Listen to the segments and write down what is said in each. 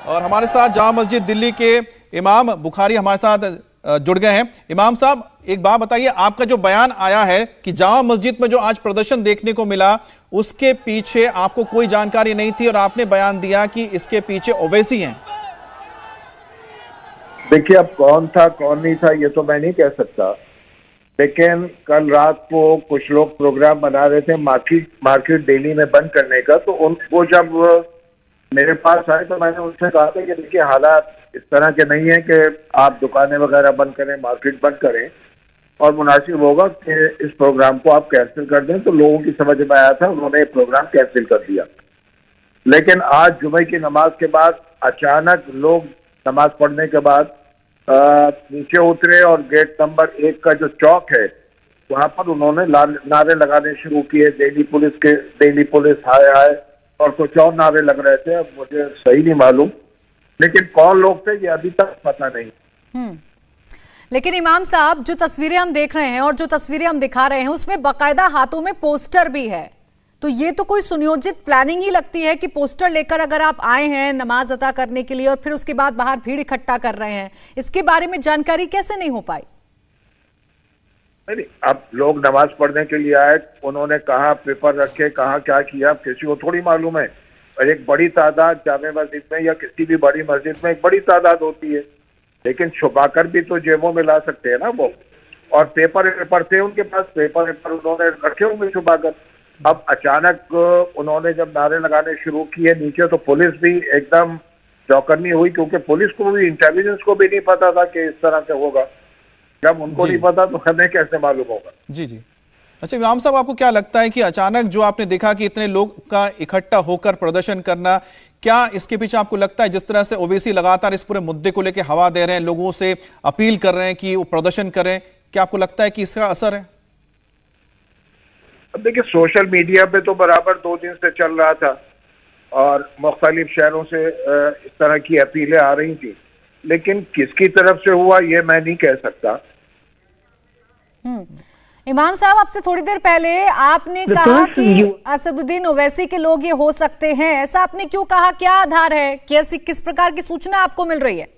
और हमारे साथ जामा मस्जिद दिल्ली के इमाम बुखारी हमारे साथ जुड़ गए हैं। इमाम साहब, एक बात बताइए, आपका जो बयान आया है कि जामा मस्जिद में जो आज प्रदर्शन देखने को मिला उसके पीछे आपको कोई जानकारी नहीं थी और आपने बयान दिया कि इसके पीछे ओवैसी हैं। देखिए, अब कौन था कौन नहीं था ये तो मैं नहीं कह सकता, लेकिन कल रात को कुछ लोग प्रोग्राम बना रहे थे मार्केट दिल्ली में बंद करने का। तो वो जब मेरे पास आए तो मैंने उनसे कहा था कि देखिए, हालात इस तरह के नहीं है कि आप दुकानें वगैरह बंद करें, मार्केट बंद करें, और मुनासिब होगा कि इस प्रोग्राम को आप कैंसिल कर दें। तो लोगों की समझ में आया था, उन्होंने प्रोग्राम कैंसिल कर दिया। लेकिन आज जुमे की नमाज के बाद अचानक लोग नमाज पढ़ने के बाद नीचे उतरे और गेट नंबर 1 का जो चौक है वहां पर उन्होंने नारे लगाने शुरू किए, दिल्ली पुलिस हाय हाय, और कुछ और नारे लग रहे थे। अब मुझे सही नहीं मालूम, लेकिन कौन लोग थे ये अभी तक पता नहीं। लेकिन इमाम साहब, जो तस्वीरें हम देख रहे हैं और जो तस्वीरें हम दिखा रहे हैं उसमें बाकायदा हाथों में पोस्टर भी है, तो ये तो कोई सुनियोजित प्लानिंग ही लगती है कि पोस्टर लेकर अगर आप आए हैं नमाज अता करने के लिए और फिर उसके बाद बाहर भीड़ इकट्ठा कर रहे हैं, इसके बारे में जानकारी कैसे नहीं हो पाई? नहीं, अब लोग नमाज पढ़ने के लिए आए, उन्होंने कहाँ पेपर रखे, कहाँ क्या किया, किसी को थोड़ी मालूम है। और एक बड़ी तादाद जामे मस्जिद में या किसी भी बड़ी मस्जिद में एक बड़ी तादाद होती है, लेकिन छुपाकर भी तो जेबों में ला सकते हैं ना वो। और पेपर थे उनके पास, पेपर उन्होंने रखे होंगे छुपाकर। अब अचानक उन्होंने जब नारे लगाने शुरू किए नीचे, तो पुलिस भी एकदम चौकन्नी हुई, क्योंकि पुलिस को भी, इंटेलिजेंस को भी नहीं पता था कि इस तरह से होगा। जब उनको नहीं पता तो हमें कैसे मालूम होगा? जी जी। अच्छा इमाम साहब, आपको क्या लगता है कि अचानक जो आपने देखा कि इतने लोग का इकट्ठा होकर प्रदर्शन करना, क्या इसके पीछे आपको लगता है जिस तरह से ओवैसी लगातार इस पूरे मुद्दे को लेकर हवा दे रहे हैं, लोगों से अपील कर रहे हैं कि वो प्रदर्शन करें, क्या आपको लगता है कि इसका असर है? अब देखिए, सोशल मीडिया पे तो बराबर 2 दिन से चल रहा था और मुख्तलिफ शहरों से इस तरह की अपीलें आ रही थी, लेकिन किसकी तरफ से हुआ ये मैं नहीं कह सकता। इमाम साहब, आपसे थोड़ी देर पहले आपने कहा कि असदुद्दीन ओवैसी के लोग ये हो सकते हैं, ऐसा आपने क्यों कहा? क्या आधार है? किस प्रकार की सूचना आपको मिल रही है?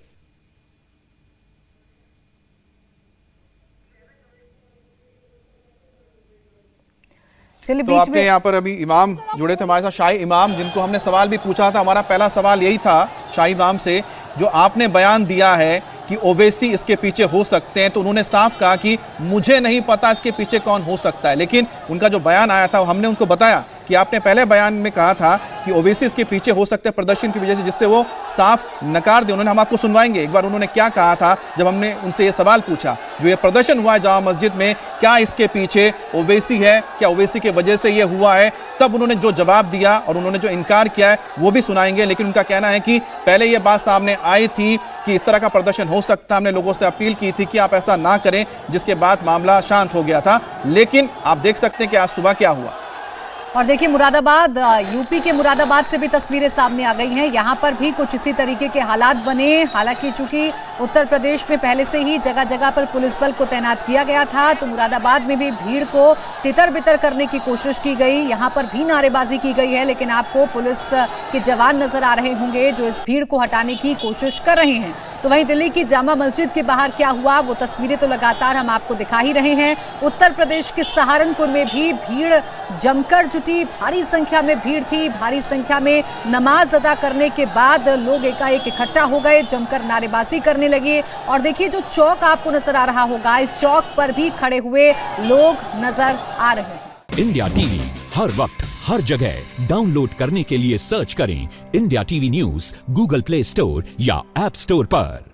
तो आपने यहाँ पर अभी इमाम जुड़े थे हमारे साथ, शाही इमाम, जिनको हमने सवाल भी पूछा था। हमारा पहला सवाल यही था शाही इमाम से, जो आपने बयान दिया है कि ओवैसी इसके पीछे हो सकते हैं, तो उन्होंने साफ कहा कि मुझे नहीं पता इसके पीछे कौन हो सकता है। लेकिन उनका जो बयान आया था हमने उनको बताया कि आपने पहले बयान में कहा था कि ओवैसी इसके पीछे हो सकते हैं प्रदर्शन की वजह से, जिससे वो साफ नकार दे। उन्होंने, हम आपको सुनवाएंगे एक बार उन्होंने क्या कहा था जब हमने उनसे ये सवाल पूछा। जो ये प्रदर्शन हुआ है जामा मस्जिद में, क्या इसके पीछे ओवैसी है, क्या ओवैसी की वजह से ये हुआ है? तब उन्होंने जो जवाब दिया और उन्होंने जो इनकार किया है वो भी सुनाएंगे। लेकिन उनका कहना है कि पहले ये बात सामने आई थी कि इस तरह का प्रदर्शन हो सकता है, हमने लोगों से अपील की थी कि आप ऐसा ना करें, जिसके बाद मामला शांत हो गया था। लेकिन आप देख सकते हैं कि आज सुबह क्या हुआ। और देखिए, मुरादाबाद, यूपी के मुरादाबाद से भी तस्वीरें सामने आ गई हैं। यहाँ पर भी कुछ इसी तरीके के हालात बने। हालांकि चूंकि उत्तर प्रदेश में पहले से ही जगह जगह पर पुलिस बल को तैनात किया गया था, तो मुरादाबाद में भी भीड़ को तितर बितर करने की कोशिश की गई। यहाँ पर भी नारेबाजी की गई है, लेकिन आपको पुलिस के जवान नजर आ रहे होंगे जो इस भीड़ को हटाने की कोशिश कर रहे हैं। तो वहीं दिल्ली की जामा मस्जिद के बाहर क्या हुआ, वो तस्वीरें तो लगातार हम आपको दिखा ही रहे हैं। उत्तर प्रदेश के सहारनपुर में भी भीड़ जमकर जुटी, भारी संख्या में भीड़ थी। भारी संख्या में नमाज अदा करने के बाद लोग एकाएक इकट्ठा हो गए, जमकर नारेबाजी करने लगे। और देखिए, जो चौक आपको नजर आ रहा होगा, इस चौक पर भी खड़े हुए लोग नजर आ रहे हैं। इंडिया टीवी हर वक्त हर जगह डाउनलोड करने के लिए सर्च करें India TV news Google play store या ऐप स्टोर पर।